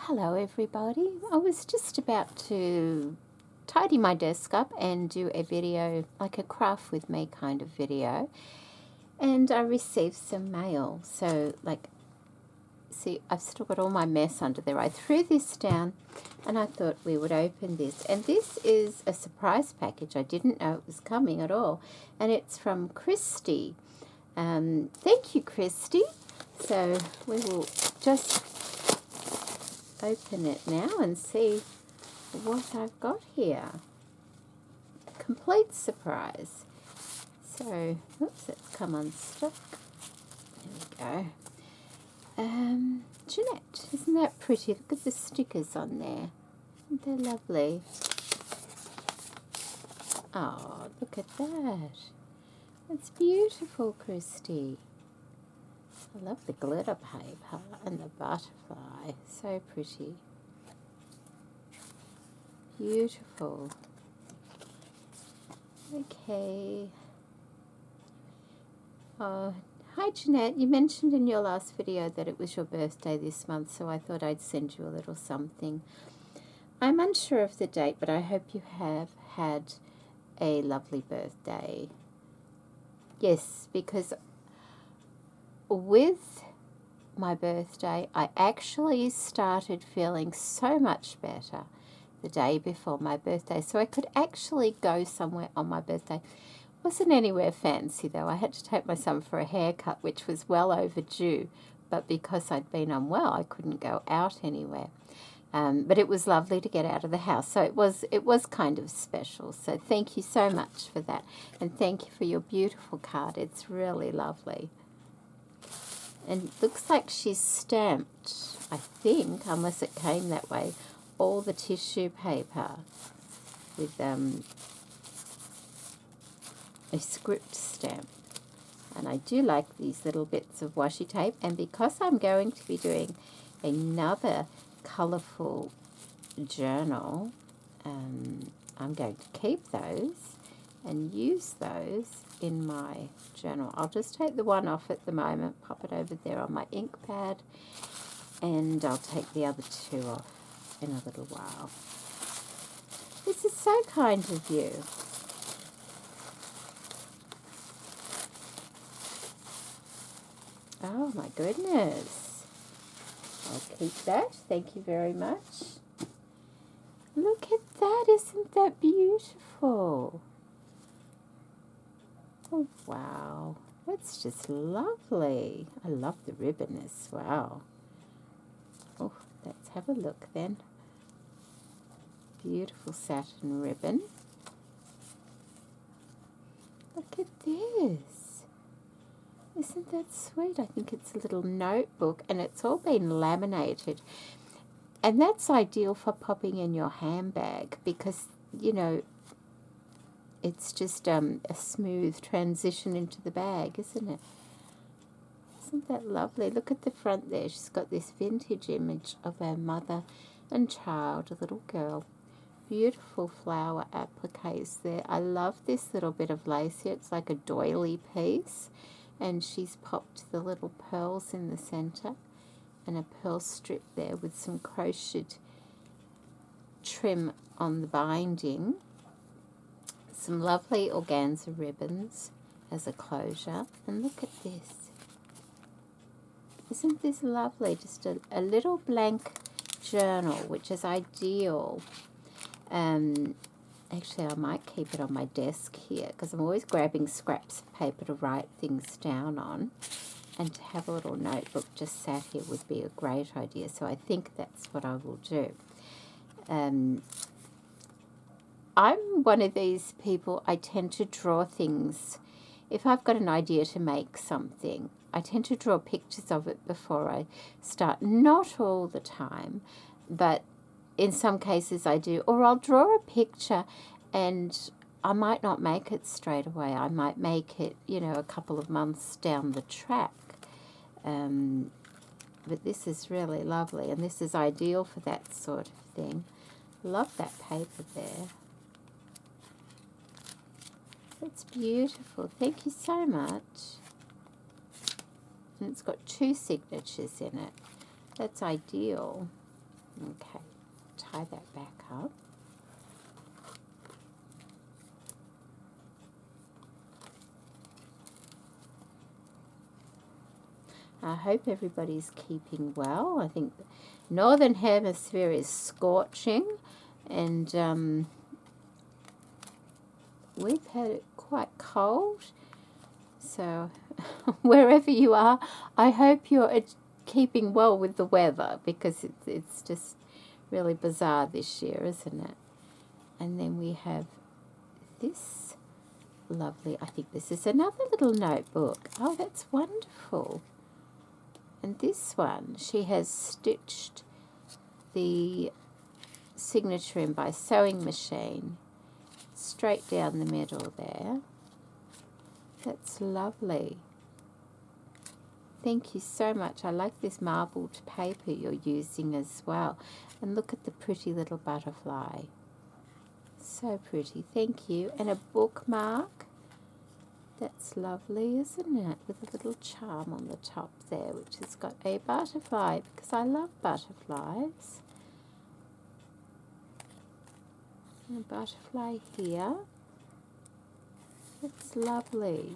Hello everybody. I was just about to tidy my desk up and do a video, like a craft with me kind of video, and I received some mail. So see, I've still got all my mess under there. I threw this down and I thought we would open this, and this is a surprise package. I didn't know it was coming at all, and it's from Kristy. Thank you, Kristy. So we will just open it now and see what I've got here. Complete surprise. So, oops, it's come unstuck. There we go. Jeanette, isn't that pretty? Look at the stickers on there. Aren't they lovely? Oh, look at that. It's beautiful, Kristy. I love the glitter paper and the butterfly. So pretty. Beautiful. Okay. Oh, hi Jeanette. You mentioned in your last video that it was your birthday this month, so I thought I'd send you a little something. I'm unsure of the date, but I hope you have had a lovely birthday. Yes, because with my birthday, I actually started feeling so much better the day before my birthday, so I could actually go somewhere on my birthday. Wasn't anywhere fancy though. I had to take my son for a haircut, which was well overdue, but because I'd been unwell, I couldn't go out anywhere. But it was lovely to get out of the house, so it was kind of special. So thank you so much for that, and thank you for your beautiful card. It's really lovely. And it looks like she's stamped, I think, unless it came that way, all the tissue paper with a script stamp. And I do like these little bits of washi tape. And because I'm going to be doing another colourful journal, I'm going to keep those and use those in my journal. I'll just take the one off at the moment, pop it over there on my ink pad, and I'll take the other two off in a little while. This is so kind of you. Oh my goodness. I'll keep that. Thank you very much. Look at that. Isn't that beautiful? Oh, wow. That's just lovely. I love the ribbon as well. Oh, let's have a look then. Beautiful satin ribbon. Look at this. Isn't that sweet? I think it's a little notebook, and it's all been laminated. And that's ideal for popping in your handbag because, you know, it's just a smooth transition into the bag, isn't it? Isn't that lovely? Look at the front there. She's got this vintage image of her mother and child, a little girl. Beautiful flower appliques there. I love this little bit of lace here. It's like a doily piece. And she's popped the little pearls in the centre and a pearl strip there with some crocheted trim on the binding. Some lovely organza ribbons as a closure. And look at this. Isn't this lovely? Just a little blank journal, which is ideal. Actually, I might keep it on my desk here because I'm always grabbing scraps of paper to write things down on. And to have a little notebook just sat here would be a great idea. So I think that's what I will do. I'm one of these people, I tend to draw things. If I've got an idea to make something, I tend to draw pictures of it before I start. Not all the time, but in some cases I do. Or I'll draw a picture and I might not make it straight away. I might make it, you know, a couple of months down the track. But this is really lovely, and this is ideal for that sort of thing. Love that paper there. It's beautiful. Thank you so much. And it's got 2 signatures in it. That's ideal. Okay, tie that back up. I hope everybody's keeping well. I think the Northern Hemisphere is scorching, and we've had it quite cold. So wherever you are, I hope you're keeping well with the weather, because it's just really bizarre this year, isn't it? And then we have this lovely, I think this is another little notebook. Oh, that's wonderful. And this one, she has stitched the signature in by sewing machine straight down the middle there. That's lovely. Thank you so much. I like this marbled paper you're using as well. And look at the pretty little butterfly. So pretty. Thank you. And a bookmark. That's lovely, isn't it? With a little charm on the top there, which has got a butterfly, because I love butterflies. And a butterfly here. It's lovely.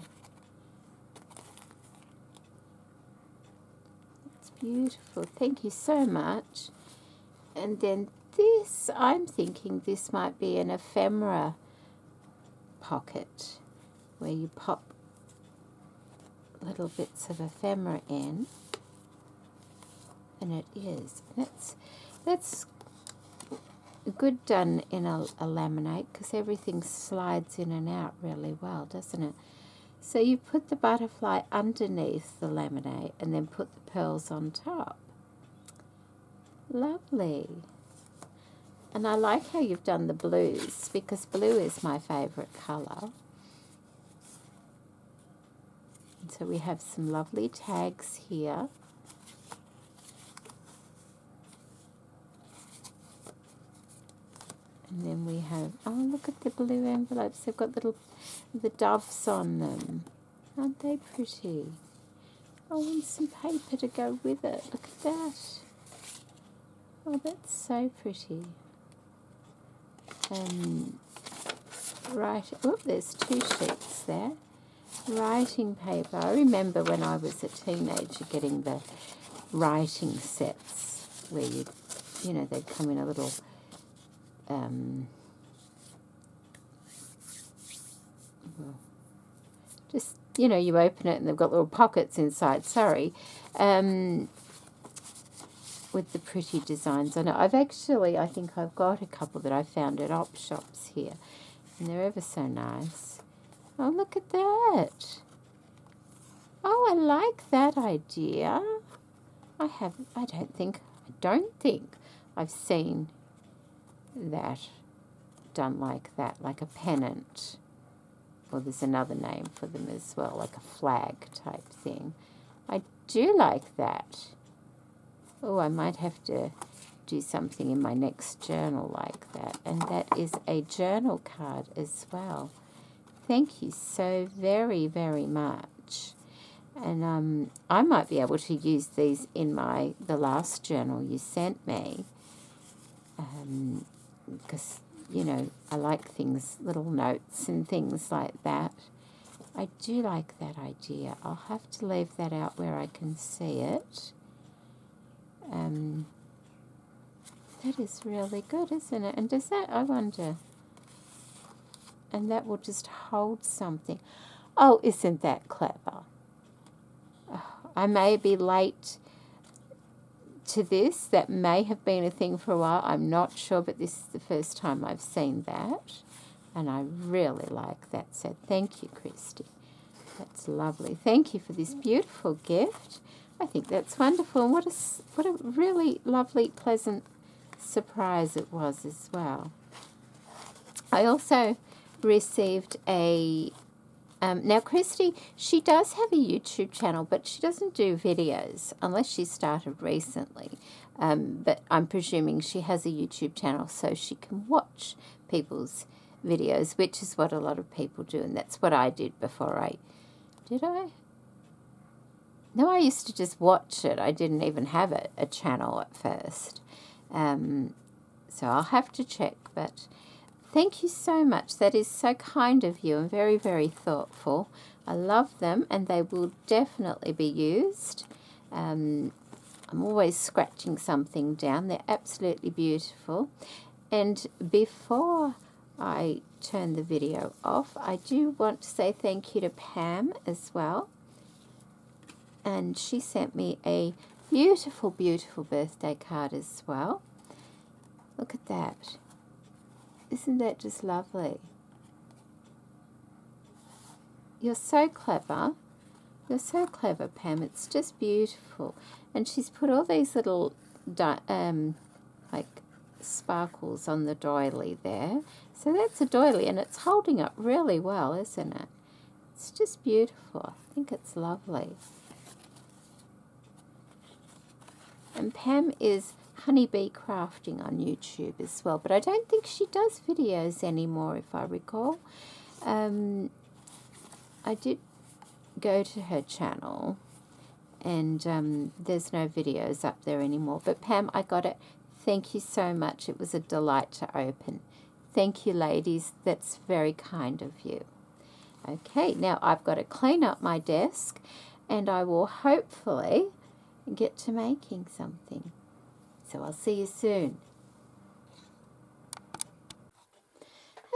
It's beautiful. Thank you so much. And then this, I'm thinking this might be an ephemera pocket, where you pop little bits of ephemera in, and it is. That's good done in a laminate, because everything slides in and out really well, doesn't it? So you put the butterfly underneath the laminate and then put the pearls on top. Lovely. And I like how you've done the blues, because blue is my favourite colour. So we have some lovely tags here. And then we have, oh, look at the blue envelopes. They've got the doves on them. Aren't they pretty? Oh, and some paper to go with it. Look at that. Oh, that's so pretty. Right, oh, there's 2 sheets there. Writing paper. I remember when I was a teenager getting the writing sets where you know, they'd come in a little just, you know, you open it and they've got little pockets inside, with the pretty designs on it. I think I've got a couple that I found at op shops here, and they're ever so nice. Oh, look at that. Oh, I like that idea. I don't think I've seen that done like that, like a pennant. Well, there's another name for them as well, like a flag type thing. I do like that. Oh, I might have to do something in my next journal like that. And that is a journal card as well. Thank you so very, very much. And I might be able to use these in the last journal you sent me. Because, you know, I like things, little notes and things like that. I do like that idea. I'll have to leave that out where I can see it. That is really good, isn't it? And does that, I wonder, and that will just hold something. Oh, isn't that clever? I may be late to this. That may have been a thing for a while. I'm not sure, but this is the first time I've seen that. And I really like that set. Thank you, Kristy. That's lovely. Thank you for this beautiful gift. I think that's wonderful. And what a really lovely, pleasant surprise it was as well. I also received a... now, Kristy, she does have a YouTube channel, but she doesn't do videos unless she started recently. But I'm presuming she has a YouTube channel so she can watch people's videos, which is what a lot of people do, and that's what I did before I... Did I? No, I used to just watch it. I didn't even have a channel at first. So I'll have to check, but thank you so much. That is so kind of you and very, very thoughtful. I love them, and they will definitely be used. I'm always scratching something down. They're absolutely beautiful. And before I turn the video off, I do want to say thank you to Pam as well. And she sent me a beautiful, beautiful birthday card as well. Look at that. Isn't that just lovely? You're so clever. You're so clever, Pam. It's just beautiful. And she's put all these little like sparkles on the doily there. So that's a doily, and it's holding up really well, isn't it? It's just beautiful. I think it's lovely. And Pam is Honeybee Crafting on YouTube as well, but I don't think she does videos anymore, if I recall. I did go to her channel, and there's no videos up there anymore. But Pam, I got it. Thank you so much. It was a delight to open. Thank you, ladies. That's very kind of you. Okay, now I've got to clean up my desk, and I will hopefully get to making something. So I'll see you soon.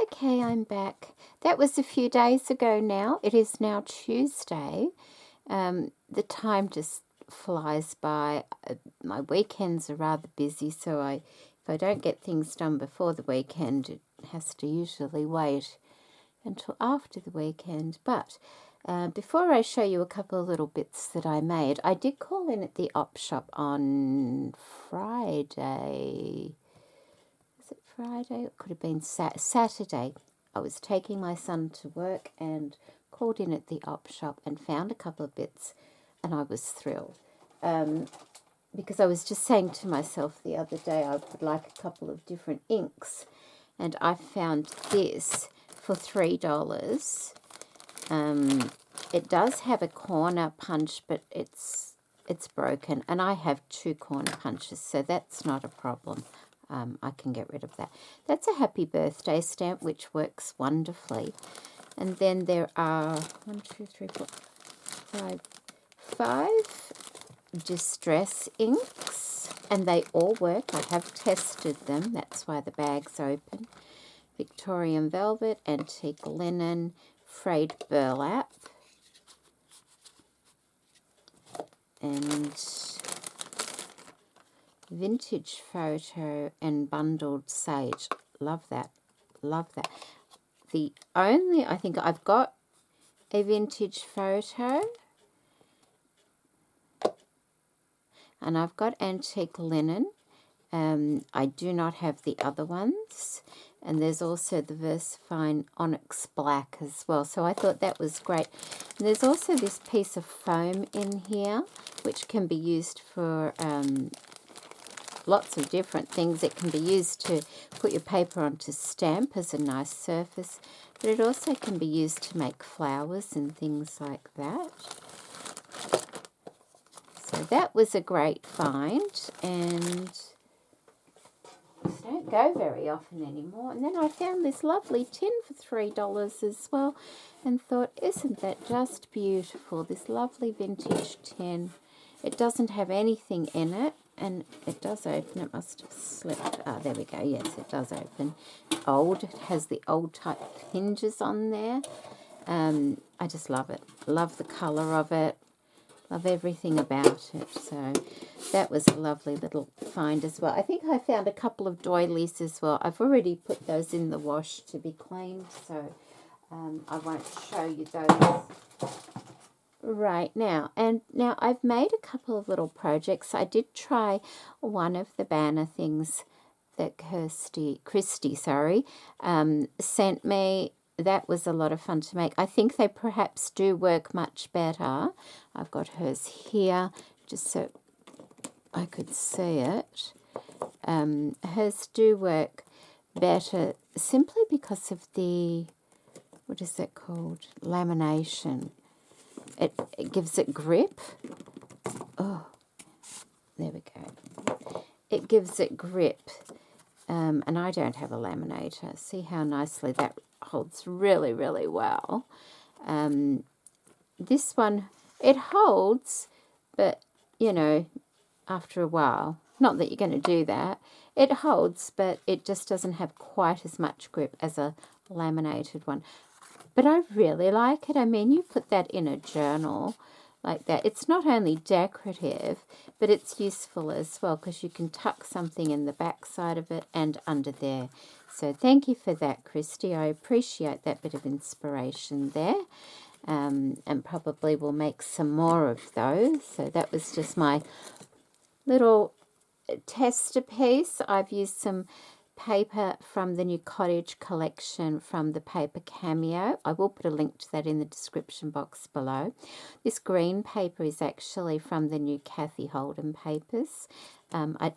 Okay, I'm back. That was a few days ago now. It is now Tuesday. The time just flies by. My weekends are rather busy, so if I don't get things done before the weekend, it has to usually wait until after the weekend. But before I show you a couple of little bits that I made, I did call in at the op shop on Friday. Was it Friday? It could have been Saturday. I was taking my son to work and called in at the op shop and found a couple of bits, and I was thrilled. Because I was just saying to myself the other day I would like a couple of different inks, and I found this for $3. It does have a corner punch, but it's broken, and I have 2 corner punches, so that's not a problem. I can get rid of that. That's a happy birthday stamp, which works wonderfully. And then there are 5 distress inks, and they all work. I have tested them. That's why the bag's open. Victorian velvet, antique linen, frayed burlap, and vintage photo and bundled sage. Love that. Love that. I think I've got a vintage photo, and I've got antique linen. I do not have the other ones. And there's also the VersaFine Onyx Black as well. So I thought that was great. And there's also this piece of foam in here, which can be used for lots of different things. It can be used to put your paper onto stamp as a nice surface. But it also can be used to make flowers and things like that. So that was a great find, and don't go very often anymore. And then I found this lovely tin for $3 as well, and thought, isn't that just beautiful? This lovely vintage tin. It doesn't have anything in it, and it does open. It must have slipped. Ah, there we go. Yes, it does open. Old. It has the old type hinges on there. I just love it. Love the colour of it. Love everything about it. So that was a lovely little find as well. I think I found a couple of doilies as well. I've already put those in the wash to be cleaned, so I won't show you those right now. And now I've made a couple of little projects. I did try one of the banner things that Kristy sent me. That was a lot of fun to make. I think they perhaps do work much better. I've got hers here just so I could see it. Hers do work better simply because of the, what is that called? Lamination. It gives it grip. Oh, there we go. it gives it grip. And I don't have a laminator. See how nicely that holds really, really well. This one, it holds, but, you know, after a while, not that you're going to do that, it holds, but it just doesn't have quite as much grip as a laminated one. But I really like it. I mean, you put that in a journal like that. It's not only decorative, but it's useful as well because you can tuck something in the back side of it and under there. So thank you for that, Kristy. I appreciate that bit of inspiration there. And probably will make some more of those. So that was just my little tester piece. I've used some paper from the new Cottage collection from the paper Cameo. I will put a link to that in the description box below. This green paper is actually from the new Kathy Holden papers. I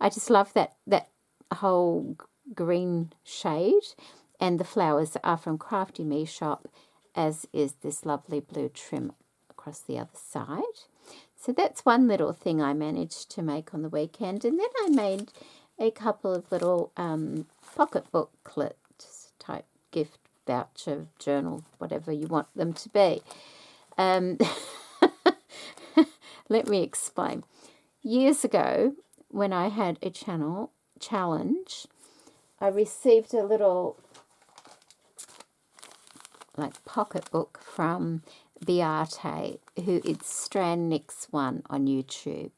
just love that whole green shade, and the flowers are from Crafty Me Shop, as is this lovely blue trim across the other side. So that's one little thing I managed to make on the weekend, and then I made a couple of little pocket booklet type gift voucher, journal, whatever you want them to be. Let me explain. Years ago, when I had a channel challenge, I received a little pocketbook from Beate, who is Strand Nix One on YouTube.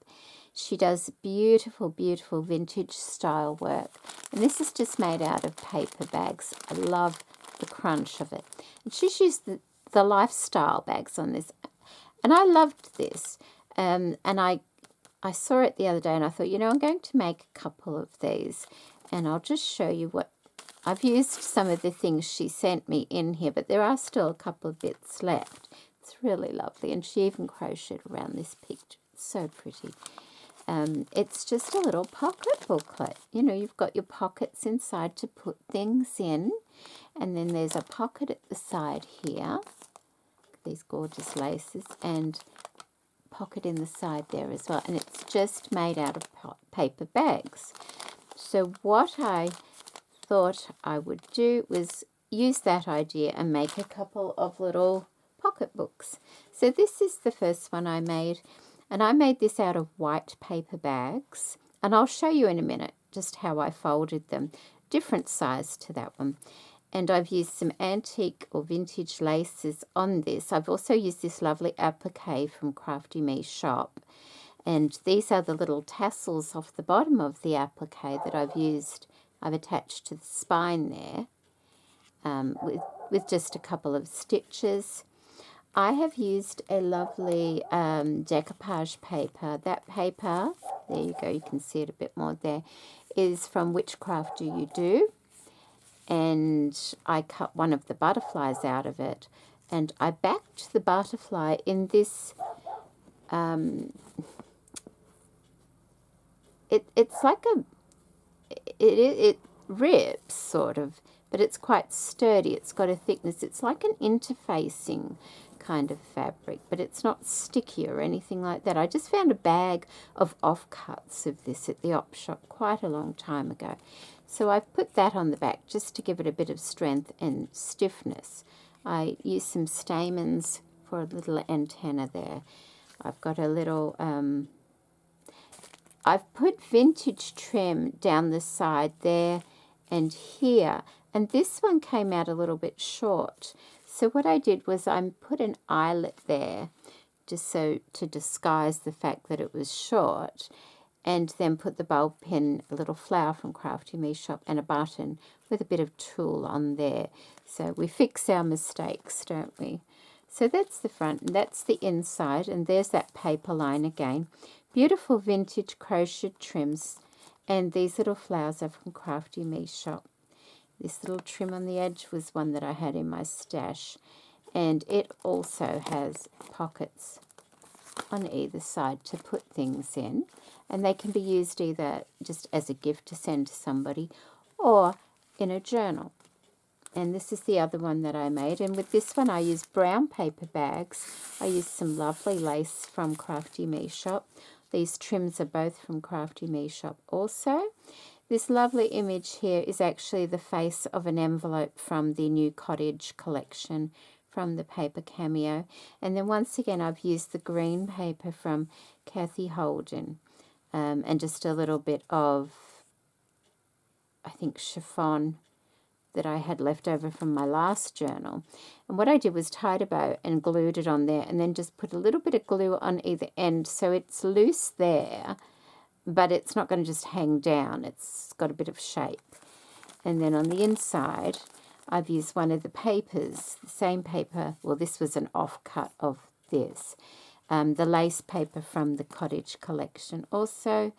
She does beautiful, beautiful vintage style work. And this is just made out of paper bags. I love the crunch of it. And she's used the lifestyle bags on this. And I loved this. And I saw it the other day and I thought, you know, I'm going to make a couple of these. And I'll just show you what. I've used some of the things she sent me in here, but there are still a couple of bits left. It's really lovely. And she even crocheted around this picture. It's so pretty. It's just a little pocket booklet. You know, you've got your pockets inside to put things in. And then there's a pocket at the side here. These gorgeous laces. And pocket in the side there as well. And it's just made out of paper bags. So what I thought I would do was use that idea and make a couple of little pocketbooks. So this is the first one I made. And I made this out of white paper bags. And I'll show you in a minute just how I folded them. Different size to that one. And I've used some antique or vintage laces on this. I've also used this lovely applique from Crafty Me Shop. And these are the little tassels off the bottom of the applique that I've used. I've attached to the spine there with just a couple of stitches. I have used a lovely decoupage paper. That paper, there you go, you can see it a bit more there, is from Witchcraft Do You Do. And I cut one of the butterflies out of it. And I backed the butterfly in this, it's like it rips, sort of, but it's quite sturdy. It's got a thickness. It's like an interfacing kind of fabric, but it's not sticky or anything like that. I just found a bag of offcuts of this at the op shop quite a long time ago. So I've put that on the back just to give it a bit of strength and stiffness. I used some stamens for a little antenna there. I've got a little, I've put vintage trim down the side there and here. And this one came out a little bit short. So what I did was I put an eyelet there just so to disguise the fact that it was short, and then put the bulb pin, a little flower from Crafty Me Shop, and a button with a bit of tulle on there. So we fix our mistakes, don't we? So that's the front, and that's the inside, and there's that paper line again. Beautiful vintage crocheted trims, and these little flowers are from Crafty Me Shop. This little trim on the edge was one that I had in my stash, and it also has pockets on either side to put things in, and they can be used either just as a gift to send to somebody or in a journal. And this is the other one that I made, and with this one I used brown paper bags. I used some lovely lace from Crafty Me Shop. These trims are both from Crafty Me Shop also. This lovely image here is actually the face of an envelope from the new Cottage collection from the paper Cameo. And then once again, I've used the green paper from Kathy Holden, and just a little bit of, I think, chiffon that I had left over from my last journal. And what I did was tied a bow and glued it on there, and then just put a little bit of glue on either end so it's loose there, but it's not going to just hang down. It's got a bit of shape. And then on the inside, I've used one of the papers, the same paper. Well, this was an offcut of this. The lace paper from the Cottage collection also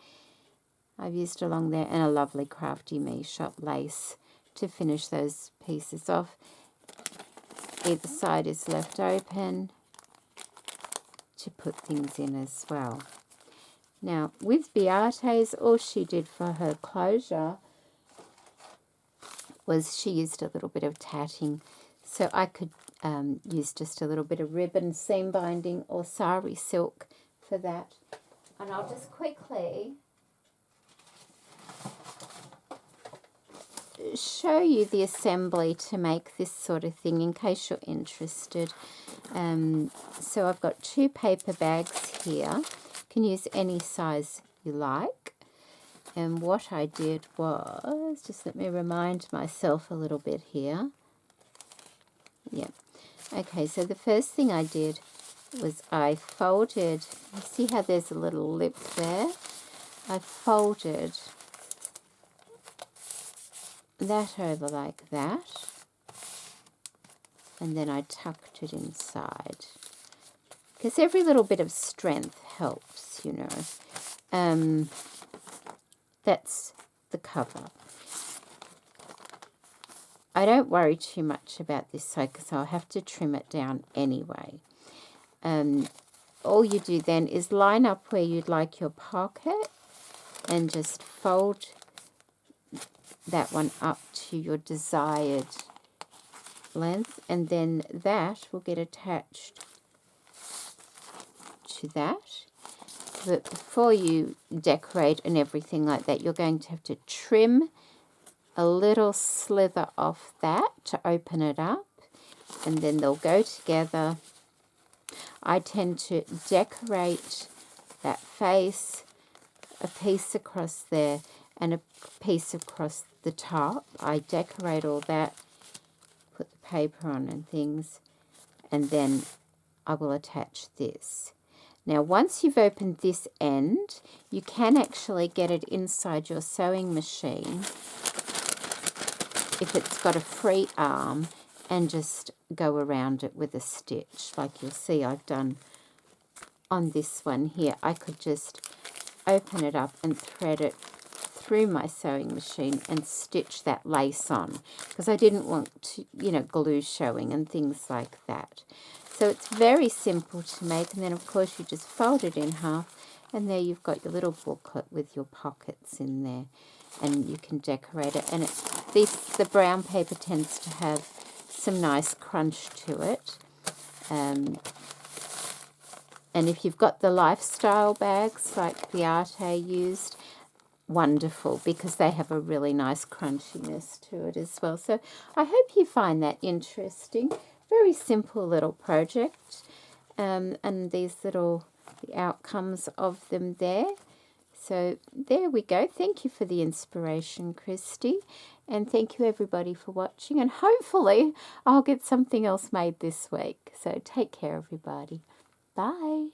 I've used along there, and a lovely Crafty Me Shop lace to finish those pieces off. Either side is left open to put things in as well. Now, with Beate's, all she did for her closure was she used a little bit of tatting. So I could use just a little bit of ribbon seam binding or sari silk for that. And I'll just quickly show you the assembly to make this sort of thing in case you're interested. So I've got 2 paper bags here. You can use any size you like. And what I did was, just let me remind myself a little bit here. Yep. Okay, so the first thing I did was I folded, you see how there's a little lip there? I folded that over like that, and then I tucked it inside, because every little bit of strength helps, you know. That's the cover. I don't worry too much about this side because I'll have to trim it down anyway. All you do then is line up where you'd like your pocket and just fold that one up to your desired length, and then that will get attached to that. But before you decorate and everything like that, you're going to have to trim a little slither off that to open it up, and then they'll go together. I tend to decorate that face, a piece across there and a piece across the top. I decorate all that, put the paper on and things, and then I will attach this. Now, once you've opened this end, you can actually get it inside your sewing machine if it's got a free arm, and just go around it with a stitch like you'll see I've done on this one here. I could just open it up and thread it through my sewing machine and stitch that lace on, because I didn't want to, you know, glue showing and things like that. So it's very simple to make, and then of course you just fold it in half, and there you've got your little booklet with your pockets in there, and you can decorate it. And the brown paper tends to have some nice crunch to it. And if you've got the lifestyle bags like Beate used, wonderful, because they have a really nice crunchiness to it as well. So I hope you find that interesting. Very simple little project, and these little the outcomes of them there. So there we go. Thank you for the inspiration, Kristy, and thank you everybody for watching, and hopefully I'll get something else made this week. So take care everybody. Bye.